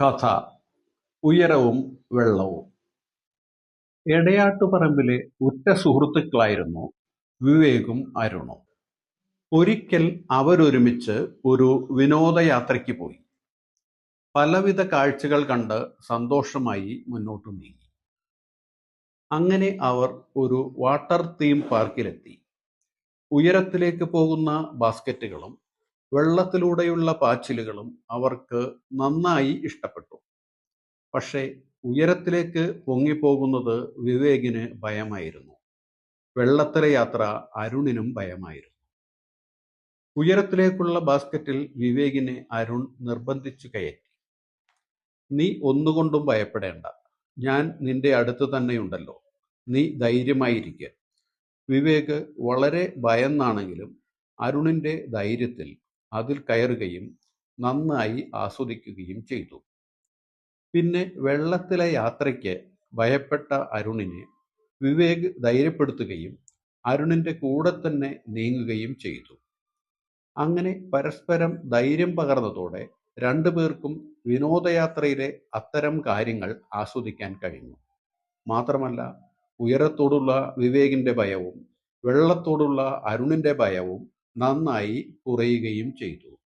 കഥ ഉയരവും വെള്ളവും. എടയാട്ടുപറമ്പിലെ ഉറ്റ സുഹൃത്തുക്കളായിരുന്നു വിവേകും അരുണും. ഒരിക്കൽ അവരൊരുമിച്ച് ഒരു വിനോദയാത്രയ്ക്ക് പോയി. പലവിധ കാഴ്ചകൾ കണ്ട് സന്തോഷമായി മുന്നോട്ടു നീങ്ങി. അങ്ങനെ അവർ ഒരു വാട്ടർ തീം പാർക്കിലെത്തി. ഉയരത്തിലേക്ക് പോകുന്ന ബാസ്ക്കറ്റുകളും വെള്ളത്തിലൂടെയുള്ള പാച്ചിലുകളും അവർക്ക് നന്നായി ഇഷ്ടപ്പെട്ടു. പക്ഷേ ഉയരത്തിലേക്ക് പൊങ്ങിപ്പോകുന്നത് വിവേകിന് ഭയമായിരുന്നു. വെള്ളത്തിലെ യാത്ര അരുണിനും ഭയമായിരുന്നു. ഉയരത്തിലേക്കുള്ള ബാസ്ക്കറ്റിൽ വിവേകിനെ അരുൺ നിർബന്ധിച്ചു കയറ്റി. "നീ ഒന്നുകൊണ്ടും ഭയപ്പെടേണ്ട, ഞാൻ നിന്റെ അടുത്ത് തന്നെയുണ്ടല്ലോ, നീ ധൈര്യമായിരിക്കുക." വിവേക് വളരെ ഭയന്നാണെങ്കിലും അരുണിന്റെ ധൈര്യത്തിൽ അതിൽ കയറുകയും നന്നായി ആസ്വദിക്കുകയും ചെയ്തു. പിന്നെ വെള്ളത്തിലെ യാത്രയ്ക്ക് ഭയപ്പെട്ട അരുണിനെ വിവേക് ധൈര്യപ്പെടുത്തുകയും അരുണിന്റെ കൂടെ തന്നെ നീങ്ങുകയും ചെയ്തു. അങ്ങനെ പരസ്പരം ധൈര്യം പകർന്നതോടെ രണ്ടുപേർക്കും വിനോദയാത്രയിലെ അത്തരം കാര്യങ്ങൾ ആസ്വദിക്കാൻ കഴിഞ്ഞു. മാത്രമല്ല, ഉയരത്തോടുള്ള വിവേകിന്റെ ഭയവും വെള്ളത്തോടുള്ള അരുണിന്റെ ഭയവും നന്നായി കുറയുകയും ചെയ്തു.